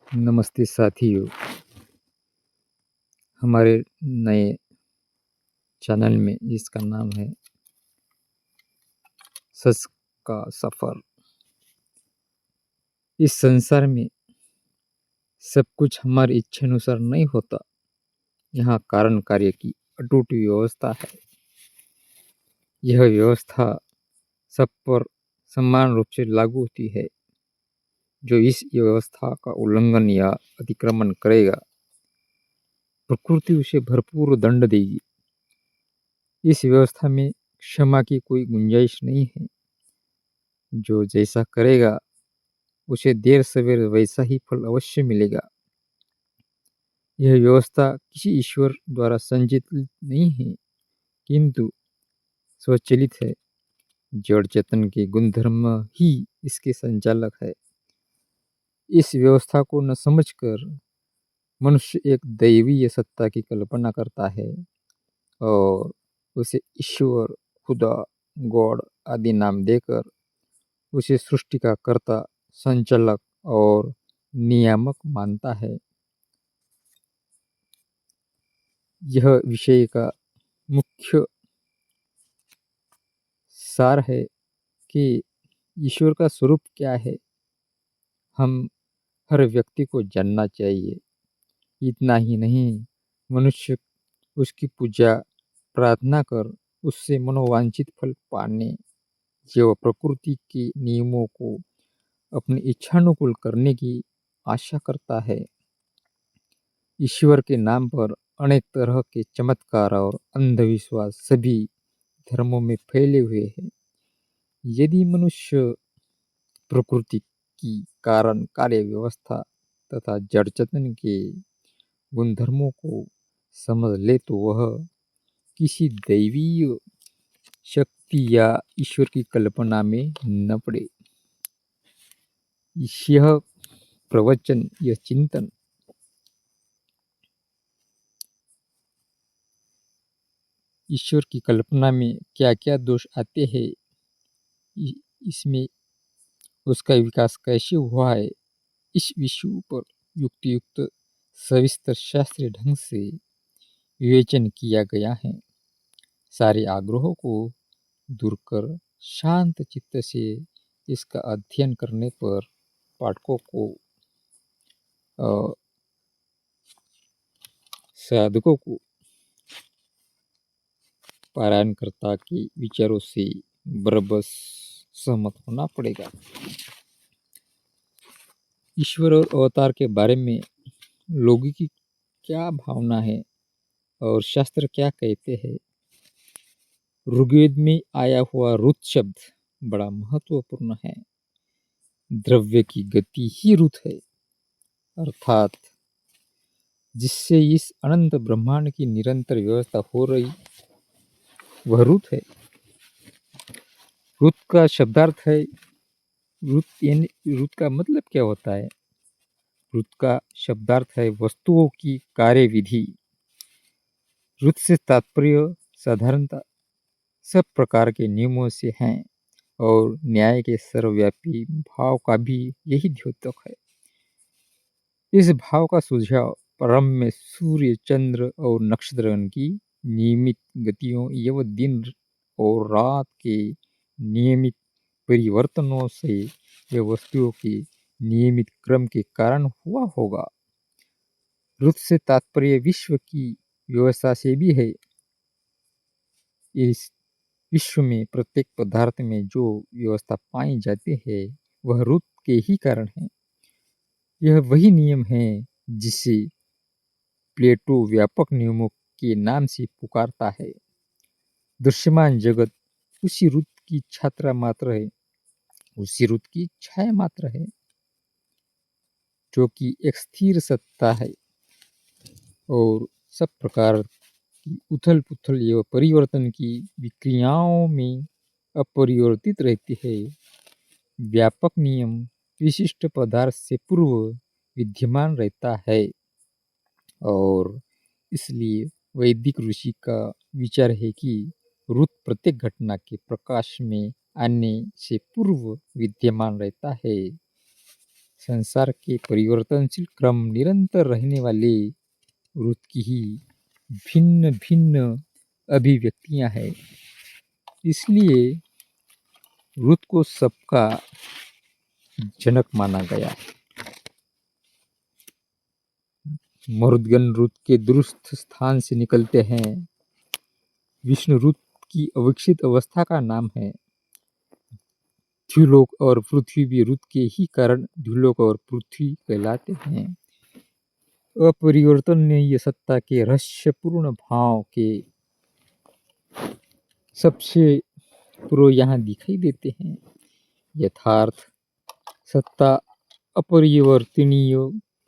नमस्ते साथियों, हमारे नए चैनल में जिसका नाम है सच का सफ़र। इस संसार में सब कुछ हमारी इच्छानुसार नहीं होता। यहाँ कारण कार्य की अटूट व्यवस्था है। यह व्यवस्था सब पर समान रूप से लागू होती है। जो इस व्यवस्था का उल्लंघन या अतिक्रमण करेगा, प्रकृति उसे भरपूर दंड देगी। इस व्यवस्था में क्षमा की कोई गुंजाइश नहीं है। जो जैसा करेगा उसे देर सवेर वैसा ही फल अवश्य मिलेगा। यह व्यवस्था किसी ईश्वर द्वारा संचालित नहीं है, किंतु स्वचालित है। जड़ चेतन के गुणधर्म ही इसके संचालक है। इस व्यवस्था को न समझकर मनुष्य एक दैवीय सत्ता की कल्पना करता है और उसे ईश्वर, खुदा, गॉड आदि नाम देकर उसे सृष्टि का कर्ता, संचालक और नियामक मानता है। यह विषय का मुख्य सार है कि ईश्वर का स्वरूप क्या है। हम हर व्यक्ति को जानना चाहिए। इतना ही नहीं, मनुष्य उसकी पूजा प्रार्थना कर उससे मनोवांछित फल पाने जो प्रकृति के नियमों को अपनी इच्छानुकूल करने की आशा करता है। ईश्वर के नाम पर अनेक तरह के चमत्कार और अंधविश्वास सभी धर्मों में फैले हुए हैं। यदि मनुष्य प्रकृति की कारण कार्य व्यवस्था तथा जड़ चेतन के गुणधर्मों को समझ ले तो वह किसी दैवीय शक्ति या ईश्वर की कल्पना में न पड़े। यह प्रवचन, यह चिंतन ईश्वर की कल्पना में क्या क्या दोष आते हैं, इसमें उसका विकास कैसे हुआ है, इस विषय पर युक्तियुक्त सविस्तर शास्त्रीय ढंग से विवेचन किया गया है। सारे आग्रहों को दूर कर शांत चित्त से इसका अध्ययन करने पर पाठकों को साधकों को पारायणकर्ता के विचारों से बरबस सहमत होना पड़ेगा। ईश्वर और अवतार के बारे में लोगों की क्या भावना है और शास्त्र क्या कहते हैं। ऋग्वेद में आया हुआ रुत शब्द बड़ा महत्वपूर्ण है। द्रव्य की गति ही रुत है, अर्थात जिससे इस अनंत ब्रह्मांड की निरंतर व्यवस्था हो रही वह रुत है। रुत का शब्दार्थ है, रुत का मतलब क्या होता है। रुत का शब्दार्थ है वस्तुओं की कार्यविधि। रुत से तात्पर्य साधारणतः सब प्रकार के नियमों से हैं और न्याय के सर्वव्यापी भाव का भी यही द्योतक है। इस भाव का सुझाव प्रारंभ में सूर्य, चंद्र और नक्षत्रगण की नियमित गतियों एवं दिन और रात के नियमित परिवर्तनों से वे वस्तुओं के नियमित क्रम के कारण हुआ होगा। रुत से तात्पर्य विश्व की व्यवस्था से भी है। इस विश्व में प्रत्येक पदार्थ में जो व्यवस्था पाई जाती है वह रुत के ही कारण है। यह वही नियम है जिसे प्लेटो व्यापक नियमों के नाम से पुकारता है। दृश्यमान जगत उसी रुत की छात्रा मात्र है, उसी रुत की छाया मात्र है, जो कि एक स्थिर सत्ता है और सब प्रकार की उथल पुथल एवं परिवर्तन की विक्रियाओं में अपरिवर्तित रहती है। व्यापक नियम विशिष्ट पदार्थ से पूर्व विद्यमान रहता है और इसलिए वैदिक ऋषि का विचार है कि रुत प्रत्येक घटना के प्रकाश में आने से पूर्व विद्यमान रहता है। संसार के परिवर्तनशील क्रम निरंतर रहने वाले रुत की ही भिन्न भिन्न अभिव्यक्तियां हैं। इसलिए रुत को सबका जनक माना गया। मरुदगण रुत के दुरुस्त स्थान से निकलते हैं। विष्णु रुत की अविकसित अवस्था का नाम है। द्युलोक और पृथ्वी भी रुत के ही कारण द्युलोक और पृथ्वी कहलाते हैं। अपरिवर्तनीय सत्ता के रहस्यपूर्ण भाव के सबसे पूर्व यहाँ दिखाई देते हैं। यथार्थ सत्ता अपरिवर्तनीय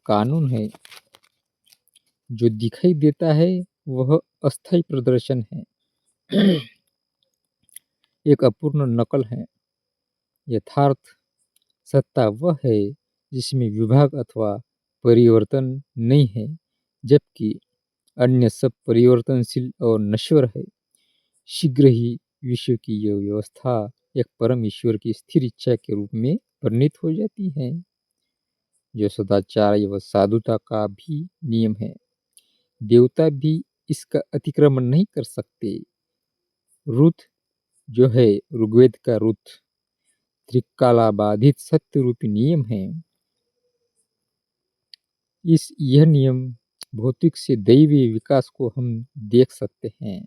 कानून है। जो दिखाई देता है वह अस्थायी प्रदर्शन है, एक अपूर्ण नकल है। यथार्थ सत्ता वह है जिसमें विभाग अथवा परिवर्तन नहीं है, जबकि अन्य सब परिवर्तनशील और नश्वर है। शीघ्र ही विश्व की यह व्यवस्था एक परम ईश्वर की स्थिर इच्छा के रूप में परिणित हो जाती है, जो सदाचार व साधुता का भी नियम है। देवता भी इसका अतिक्रमण नहीं कर सकते। रुत जो है ऋग्वेद का रुत त्रिकालाबाधित सत्य रूपी नियम है। यह नियम भौतिक से दैवी विकास को हम देख सकते हैं।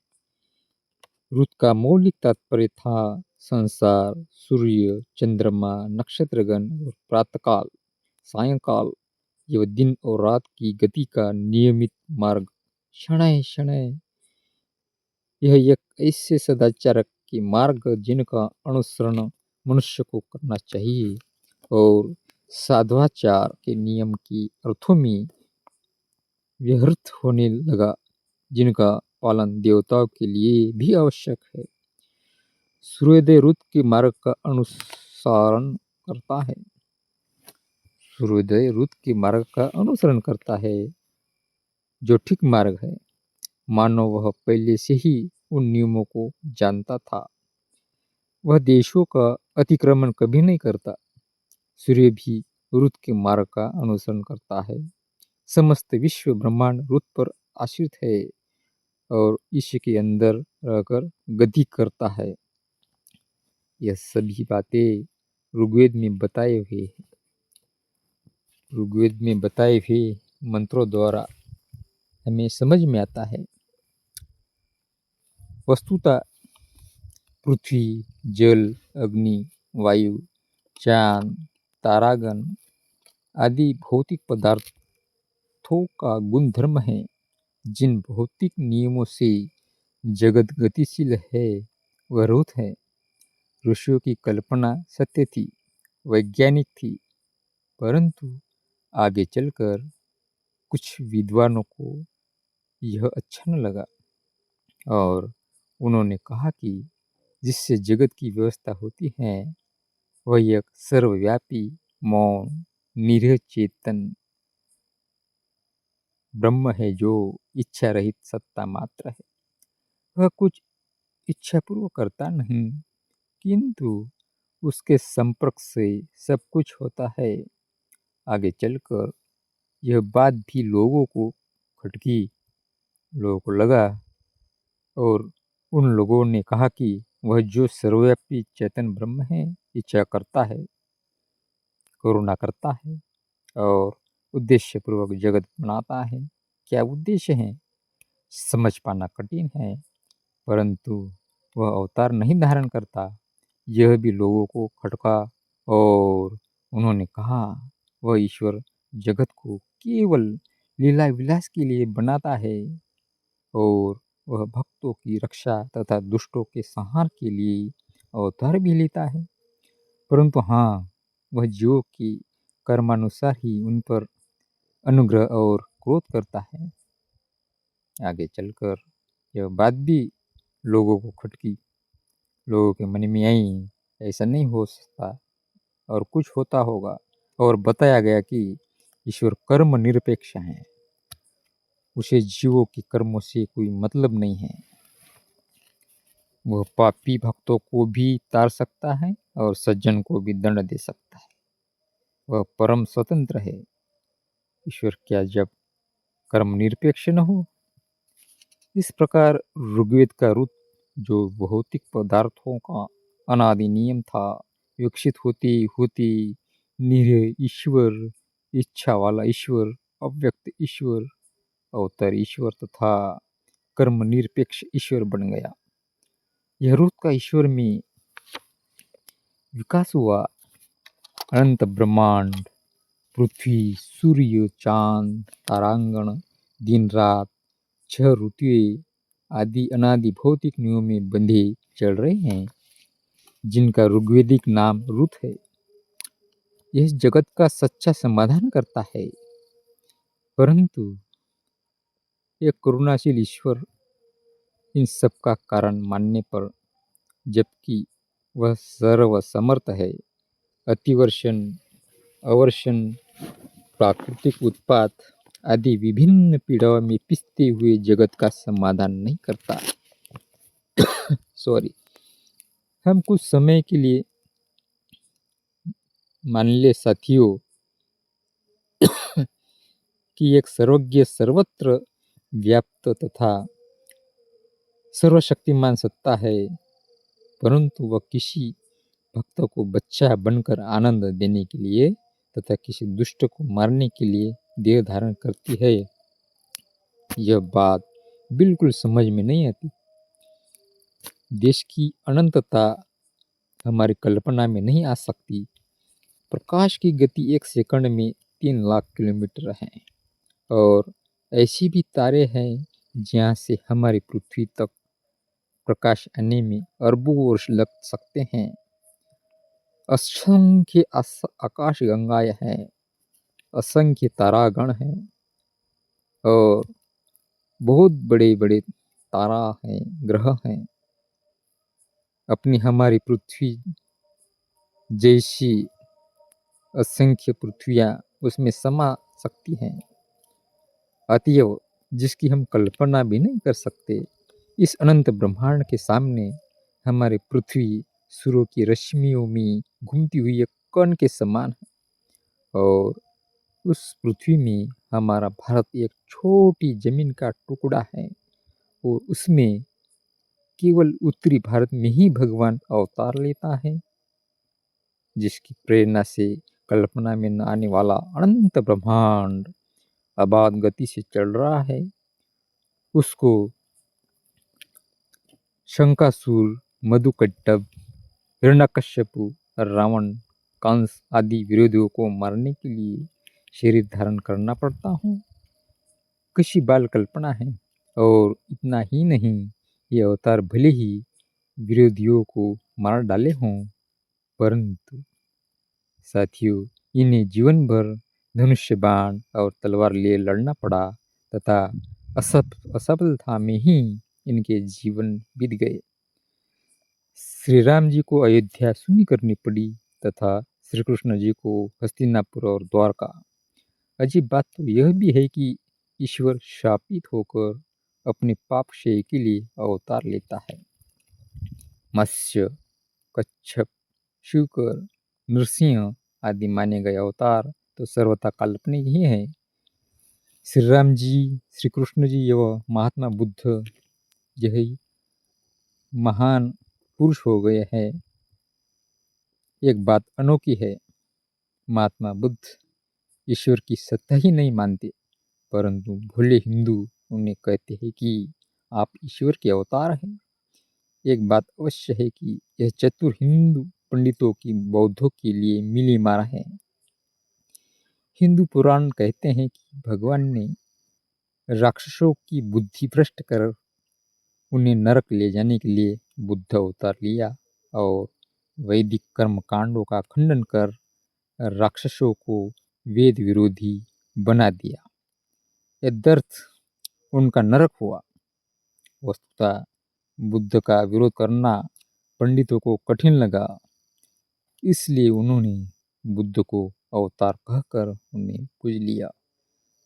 रुत का मौलिक तात्पर्य था संसार, सूर्य, चंद्रमा, नक्षत्रगण और प्रातःकाल, सायंकाल एवं दिन और रात की गति का नियमित मार्ग। शनैः शनैः यह एक ऐसे सदाचार के मार्ग जिनका अनुसरण मनुष्य को करना चाहिए और साधुआचार के नियम के अर्थों में व्यर्थ होने लगा, जिनका पालन देवताओं के लिए भी आवश्यक है। सूर्योदय रुत के मार्ग का अनुसरण करता है। सूर्योदय रुत के मार्ग का अनुसरण करता है, जो ठीक मार्ग है। मानो वह पहले से ही उन नियमों को जानता था। वह देशों का अतिक्रमण कभी नहीं करता। सूर्य भी रुत के मार्ग का अनुसरण करता है। समस्त विश्व ब्रह्मांड रुत पर आश्रित है और ईश्वर के अंदर रहकर गति करता है। यह सभी बातें ऋग्वेद में बताए हुए हैं। ऋग्वेद में बताए हुए मंत्रों द्वारा हमें समझ में आता है। वस्तुतः पृथ्वी, जल, अग्नि, वायु, चांद, तारागण आदि भौतिक पदार्थों का गुणधर्म है। जिन भौतिक नियमों से जगत गतिशील है वह रुत है। ऋषियों की कल्पना सत्य थी, वैज्ञानिक थी, परंतु आगे चलकर कुछ विद्वानों को यह अच्छा न लगा और उन्होंने कहा कि जिससे जगत की व्यवस्था होती है वह एक सर्वव्यापी, मौन, निरह चेतन ब्रह्म है, जो इच्छा रहित सत्ता मात्र है। वह कुछ इच्छापूर्वक करता नहीं, किंतु उसके संपर्क से सब कुछ होता है। आगे चलकर यह बात भी लोगों को खटकी। लोगों को लगा और उन लोगों ने कहा कि वह जो सर्वव्यापी चेतन ब्रह्म है, इच्छा करता है, करुणा करता है और उद्देश्य पूर्वक जगत बनाता है। क्या उद्देश्य है समझ पाना कठिन है, परंतु वह अवतार नहीं धारण करता। यह भी लोगों को खटका और उन्होंने कहा वह ईश्वर जगत को केवल लीला विलास के लिए बनाता है और वह भक्तों की रक्षा तथा दुष्टों के संहार के लिए अवतार भी लेता है, परंतु हाँ, वह जीवों की कर्मानुसार ही उन पर अनुग्रह और क्रोध करता है। आगे चलकर यह बात भी लोगों को खटकी। लोगों के मन में आई ऐसा नहीं हो सकता और कुछ होता होगा, और बताया गया कि ईश्वर कर्म निरपेक्ष है, उसे जीवों के कर्मों से कोई मतलब नहीं है। वह पापी भक्तों को भी तार सकता है और सज्जन को भी दंड दे सकता है। वह परम स्वतंत्र है। ईश्वर क्या जब कर्म निरपेक्ष न हो? इस प्रकार ऋग्वेद का रुत, जो भौतिक पदार्थों का अनादि नियम था, विकसित होती होती निरय ईश्वर, इच्छा वाला ईश्वर, अव्यक्त ईश्वर, अवतार ईश्वर तथा कर्म निरपेक्ष ईश्वर बन गया। यह रुत का ईश्वर में विकास हुआ। अनंत ब्रह्मांड, पृथ्वी, सूर्य, चांद, तारांगण, दिन रात, 6 ऋतुएं आदि अनादि भौतिक नियमों में बंधे चल रहे हैं, जिनका ऋग्वेदिक नाम रुत है। यह जगत का सच्चा समाधान करता है। परंतु एक करुणाशील ईश्वर इन सब का कारण मानने पर, जबकि वह सर्व समर्थ है, अतिवर्षण, अवर्षण, प्राकृतिक उत्पात आदि विभिन्न पीड़ाओं में पिसते हुए जगत का समाधान नहीं करता। सॉरी, हम कुछ समय के लिए मान ले साथियों कि एक सर्वज्ञ, सर्वत्र व्याप्त तथा सर्वशक्तिमान सत्ता है, परंतु वह किसी भक्त को बच्चा बनकर आनंद देने के लिए तथा किसी दुष्ट को मारने के लिए देह धारण करती है। यह बात बिल्कुल समझ में नहीं आती। देश की अनंतता हमारी कल्पना में नहीं आ सकती। प्रकाश की गति 1 सेकंड में 3 लाख किलोमीटर है, और ऐसी भी तारे हैं जहाँ से हमारी पृथ्वी तक प्रकाश आने में अरबों वर्ष लग सकते हैं। असंख्य आकाश गंगाएं हैं, असंख्य तारागण हैं, और बहुत बड़े बड़े तारा हैं, ग्रह हैं। अपनी हमारी पृथ्वी जैसी असंख्य पृथ्वियाँ उसमें समा सकती हैं। अतएव जिसकी हम कल्पना भी नहीं कर सकते, इस अनंत ब्रह्मांड के सामने हमारी पृथ्वी सूर्य की रश्मियों में घूमती हुई एक कण के समान है, और उस पृथ्वी में हमारा भारत एक छोटी जमीन का टुकड़ा है, और उसमें केवल उत्तरी भारत में ही भगवान अवतार लेता है, जिसकी प्रेरणा से कल्पना में न आने वाला अनंत ब्रह्मांड अबाध गति से चल रहा है। उसको शंकासुर, मधुकट्टभ, हिरण्यकश्यपु, रावण, कंस आदि विरोधियों को मारने के लिए शरीर धारण करना पड़ता हो, किसी बाल कल्पना है। और इतना ही नहीं, ये अवतार भले ही विरोधियों को मार डाले हों, परंतु साथियों, इन्हें जीवन भर धनुष्य बाण और तलवार लिए लड़ना पड़ा, तथा असफलता में ही इनके जीवन बीत गए। श्री राम जी को अयोध्या शून्य करनी पड़ी, तथा श्री कृष्ण जी को हस्तिनापुर और द्वारका। अजीब बात तो यह भी है कि ईश्वर शापित होकर अपने पाप क्षय के लिए अवतार लेता है। मत्स्य, कच्छप, शुकर, नृसिंह आदि माने गए अवतार तो सर्वथा काल्पनिक ही है। श्री राम जी, श्री कृष्ण जी एवं महात्मा बुद्ध यही महान पुरुष हो गए हैं। एक बात अनोखी है, महात्मा बुद्ध ईश्वर की सत्ता ही नहीं मानते, परंतु भोले हिंदू उन्हें कहते हैं कि आप ईश्वर के अवतार हैं। एक बात अवश्य है कि यह चतुर हिंदू पंडितों की बौद्धों के लिए मिली मारा है। हिंदू पुराण कहते हैं कि भगवान ने राक्षसों की बुद्धि भ्रष्ट कर उन्हें नरक ले जाने के लिए बुद्ध अवतार लिया, और वैदिक कर्म कांडों का खंडन कर राक्षसों को वेद विरोधी बना दिया। यद्यर्थ उनका नरक हुआ। वस्तुतः बुद्ध का विरोध करना पंडितों को कठिन लगा, इसलिए उन्होंने बुद्ध को अवतार कहकर उन्हें पूज लिया।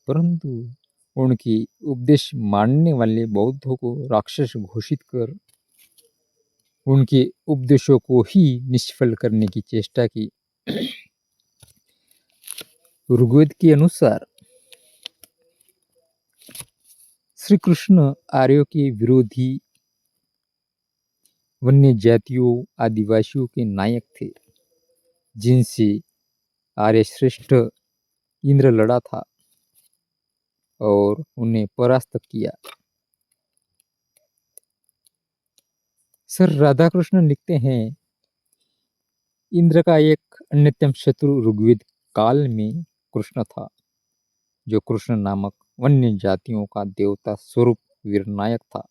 परंतु उनकी उपदेश मानने वाले बौद्धों को राक्षस घोषित कर उनके उपदेशों को ही निष्फल करने की चेष्टा की। ऋग्वेद के अनुसार श्री कृष्ण आर्यों के विरोधी, वन्य जातियों, आदिवासियों के नायक थे, जिनसे आर्य श्रेष्ठ इंद्र लड़ा था और उन्हें परास्त किया। सर राधाकृष्ण लिखते हैं, इंद्र का एक अन्यतम शत्रु ऋग्वेद काल में कृष्ण था, जो कृष्ण नामक वन्य जातियों का देवता स्वरूप वीरनायक था।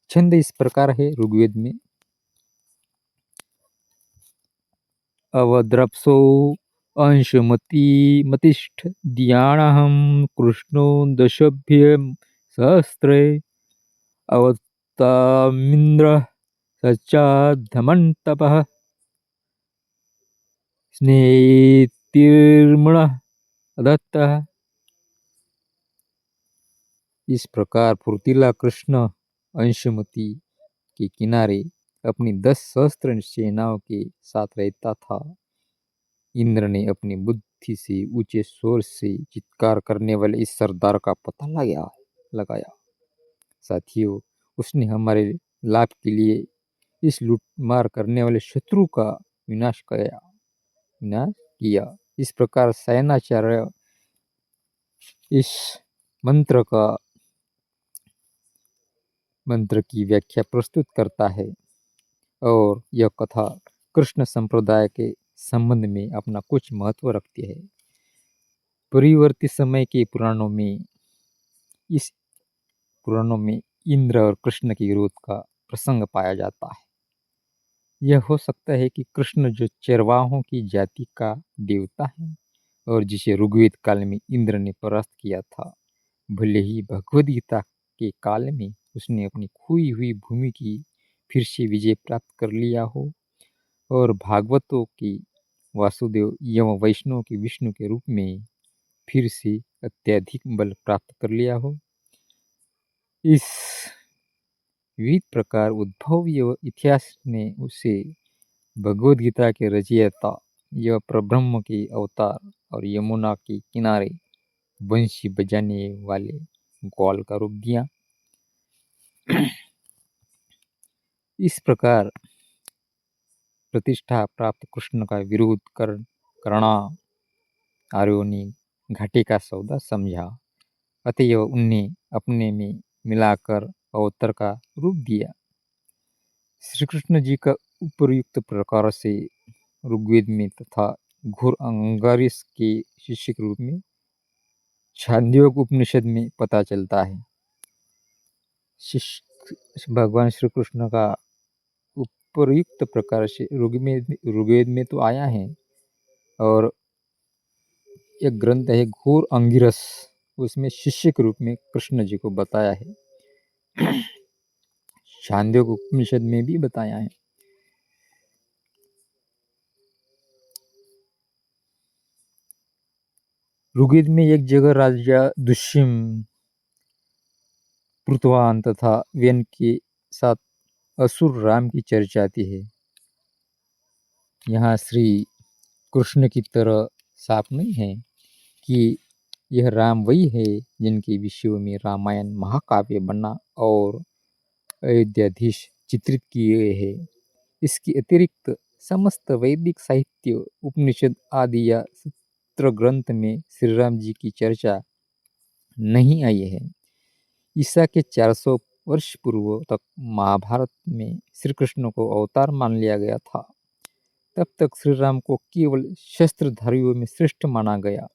छंद इस प्रकार है ऋग्वेद में, अवद्रप्सो अंशमती मतिष्ठ दियाणहं कृष्णो दशभ्य सहस्रे अवतामिन्द्र सच्चाधमन्तपः स्नेतिर्मण दत्तः। इस प्रकार फुर्तीला कृष्ण अंशमती के किनारे अपनी 10 सहस्त्र सेनाओं के साथ रहता था। इंद्र ने अपनी बुद्धि से ऊंचे स्वर से चित्कार करने वाले इस सरदार का पता लगाया। साथियों, उसने हमारे लाभ के लिए इस लूटमार करने वाले शत्रु का विनाश किया। इस प्रकार सायणाचार्य इस मंत्र की व्याख्या प्रस्तुत करता है और यह कथा कृष्ण संप्रदाय के संबंध में अपना कुछ महत्व रखती है। परिवर्तित समय के पुराणों में इंद्र और कृष्ण के विरोध का प्रसंग पाया जाता है। यह हो सकता है कि कृष्ण जो चरवाहों की जाति का देवता है और जिसे ऋग्वेद काल में इंद्र ने परास्त किया था, भले ही भगवद गीता के काल में उसने अपनी खोई हुई भूमि की फिर से विजय प्राप्त कर लिया हो और भागवतों की वासुदेव एवं वैष्णव के विष्णु के रूप में फिर से अत्यधिक बल प्राप्त कर लिया हो। इस विविध प्रकार उद्भव एवं इतिहास ने उसे भगवद गीता के रचयिता यह परब्रह्म के अवतार और यमुना के किनारे बंशी बजाने वाले ग्वाल का रूप दिया। इस प्रकार प्रतिष्ठा प्राप्त कृष्ण का विरोध करना आर्यों ने घाटे का सौदा समझा, अतएव उन्हें अपने में मिलाकर अवतार का रूप दिया। श्री कृष्ण जी का उपयुक्त प्रकार से ऋग्वेद में तथा घोर अंगारिस के शिष्य के रूप में छांदोग्य उपनिषद में पता चलता है। भगवान श्री कृष्ण का उपयुक्त प्रकार से ऋग्वेद में तो आया है और एक ग्रंथ है घोर अंगिरस, उसमें शिष्य के रूप में कृष्ण जी को बताया है। छांदोग्य उपनिषद में भी बताया है। ऋग्वेद में एक जगह राजा दुष्यम, पृथ्वान तथा व्यन के साथ असुर राम की चर्चा आती है। यहाँ श्री कृष्ण की तरह साफ नहीं है कि यह राम वही है जिनके विषयों में रामायण महाकाव्य बना और अयोध्याधीश चित्रित किए गए हैं। इसके अतिरिक्त समस्त वैदिक साहित्य, उपनिषद आदि या सूत्र ग्रंथ में श्री राम जी की चर्चा नहीं आई है। ईसा के 400 वर्ष पूर्व तक महाभारत में श्री कृष्ण को अवतार मान लिया गया था। तब तक श्री राम को केवल शस्त्रधारियों में श्रेष्ठ माना गया।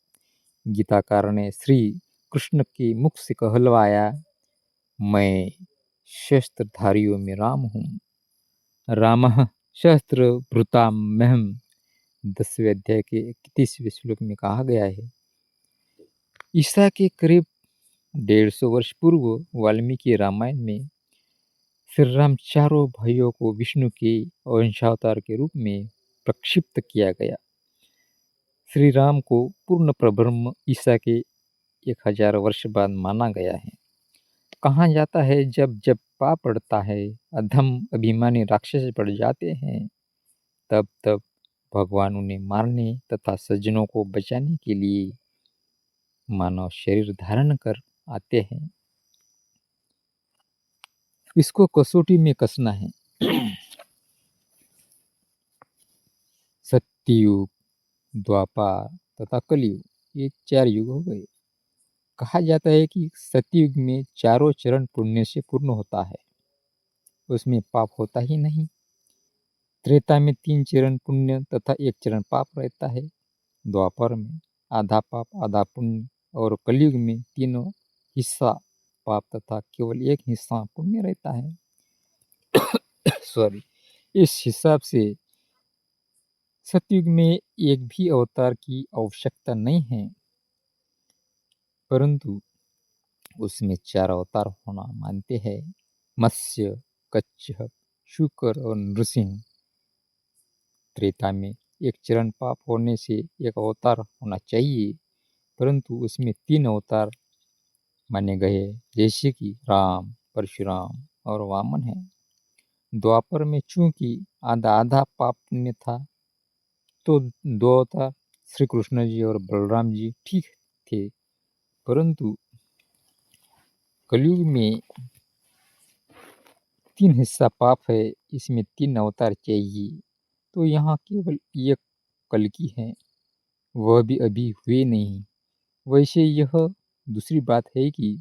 गीताकार ने श्री कृष्ण के मुख से कहलवाया, मैं शस्त्रधारियों में राम हूँ। रामः शस्त्र भृतामहम 10वें अध्याय के 31वें श्लोक में कहा गया है। ईसा के करीब 150 वर्ष पूर्व वाल्मीकि रामायण में श्री राम चारों भाइयों को विष्णु के अंशावतार के रूप में प्रक्षिप्त किया गया। श्री राम को पूर्ण प्रब्रह्म ईसा के 1000 वर्ष बाद माना गया है। कहा जाता है जब जब पाप बढ़ता है, अधम अभिमानी राक्षस बढ़ जाते हैं, तब तब भगवान उन्हें मारने तथा सज्जनों को बचाने के लिए मानव शरीर धारण कर आते हैं। इसको कसौटी में कसना है। सत्ययुग, द्वापर तथा कलयुग, ये 4 युग हो गए। कहा जाता है कि सत्ययुग में चारों चरण पुण्य से पूर्ण होता है, उसमें पाप होता ही नहीं। त्रेता में 3 चरण पुण्य तथा 1 चरण पाप रहता है। द्वापर में आधा पाप आधा पुण्य और कलयुग में तीनों हिस्सा पाप तथा केवल 1 हिस्सा पुण्य रहता है। सॉरी, इस हिसाब से सतयुग में एक भी अवतार की आवश्यकता नहीं है, परंतु उसमें 4 अवतार होना मानते हैं। मत्स्य, कच्छप, शुकर और नृसिंह। त्रेता में 1 चरण पाप होने से 1 अवतार होना चाहिए, परंतु उसमें 3 अवतार माने गए, जैसे कि राम, परशुराम और वामन है। द्वापर में चूंकि आधा आधा पाप पुण्य था, तो 2 अवतार श्री कृष्ण जी और बलराम जी ठीक थे, परंतु कलयुग में 3 हिस्सा पाप है, इसमें 3 अवतार चाहिए, तो यहाँ केवल 1 कल्कि है, वह भी अभी हुए नहीं। वैसे यह दूसरी बात है कि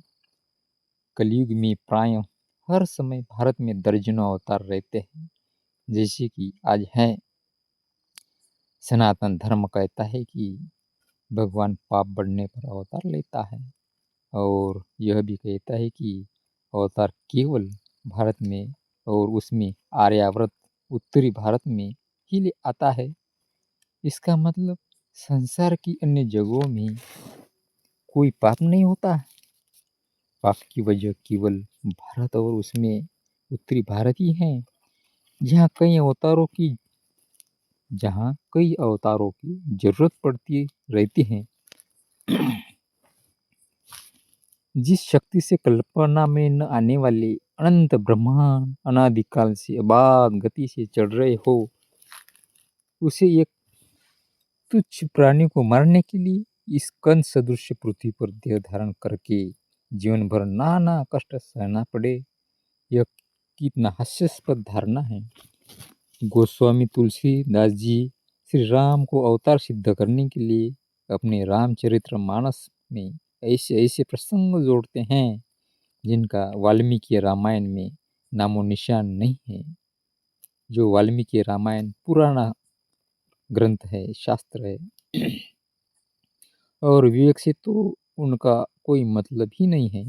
कलयुग में प्राय हर समय भारत में दर्जनों अवतार रहते हैं, जैसे कि आज है। सनातन धर्म कहता है कि भगवान पाप बढ़ने पर अवतार लेता है, और यह भी कहता है कि अवतार केवल भारत में और उसमें आर्यावर्त उत्तरी भारत में ही ले आता है। इसका मतलब संसार की अन्य जगहों में कोई पाप नहीं होता। पाप की वजह केवल भारत और उसमें उत्तरी भारत ही है, जहाँ कई अवतारों की जरूरत पड़ती रहती है। जिस शक्ति से कल्पना में न आने वाले अनंत ब्रह्मांड अनादिकाल से अबाध गति से चढ़ रहे हो, उसे एक तुच्छ प्राणी को मारने के लिए इस कंस सदृश पृथ्वी पर देह धारण करके जीवन भर नाना कष्ट सहना पड़े, यह कितना हास्यास्पद धारणा है। गोस्वामी तुलसीदास जी श्री राम को अवतार सिद्ध करने के लिए अपने रामचरित्र मानस में ऐसे ऐसे प्रसंग जोड़ते हैं जिनका वाल्मीकि रामायण में नामो निशान नहीं है। जो वाल्मीकि रामायण पुराना ग्रंथ है, शास्त्र है, और विवेक से तो उनका कोई मतलब ही नहीं है।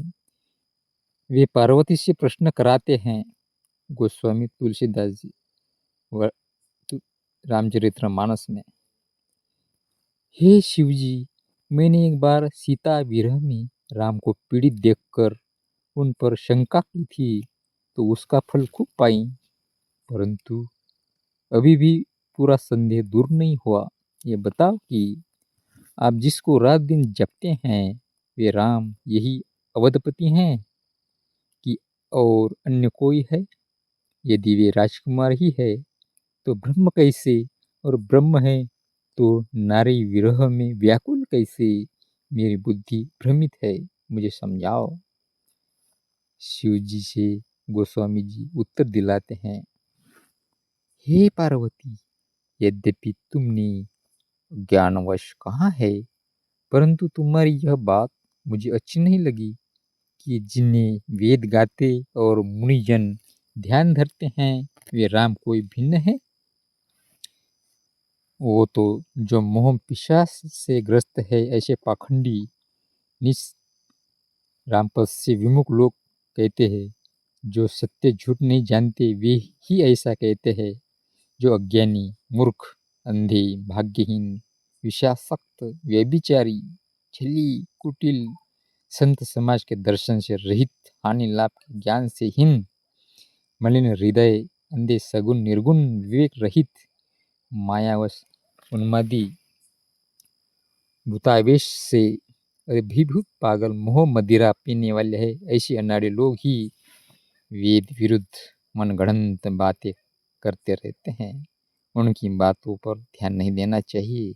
वे पार्वती से प्रश्न कराते हैं, गोस्वामी तुलसीदास जी रामचरित्र मानस में, हे शिव जी, मैंने एक बार सीता विरह में राम को पीड़ित देखकर उन पर शंका की थी, तो उसका फल खूब पाई, परंतु अभी भी पूरा संदेह दूर नहीं हुआ। ये बताओ कि आप जिसको रात दिन जपते हैं, वे राम यही अवधपति हैं कि और अन्य कोई है? यदि वे राजकुमार ही है, तो ब्रह्म कैसे? और ब्रह्म है तो नारी विरह में व्याकुल कैसे? मेरी बुद्धि भ्रमित है, मुझे समझाओ। शिव जी से गोस्वामी जी उत्तर दिलाते हैं, हे पार्वती, यद्यपि तुमने ज्ञानवश कहा है, परंतु तुम्हारी यह बात मुझे अच्छी नहीं लगी कि जिन्हें वेद गाते और मुनिजन ध्यान धरते हैं, वे राम कोई भिन्न है। वो तो जो मोह पिशाच से ग्रस्त है, ऐसे पाखंडी निस रामपद से विमुख लोग कहते हैं। जो सत्य झूठ नहीं जानते, वे ही ऐसा कहते हैं। जो अज्ञानी, मूर्ख, अंधे, भाग्यहीन, विषयासक्त, व्यभिचारी, छली, कुटिल, संत समाज के दर्शन से रहित, हानि लाभ के ज्ञान से हीन, मलिन हृदय, अंधे सगुन निर्गुण विवेक रहित, मायावश उन्मादी, भूतावेश से अभिभूत पागल, मोह मदिरा पीने वाले हैं, ऐसे अनाड़े लोग ही वेद विरुद्ध मनगढ़ंत बातें करते रहते हैं। उनकी बातों पर ध्यान नहीं देना चाहिए।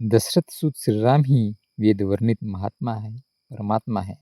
दशरथ सुत श्री राम ही वेद वर्णित महात्मा है, परमात्मा है।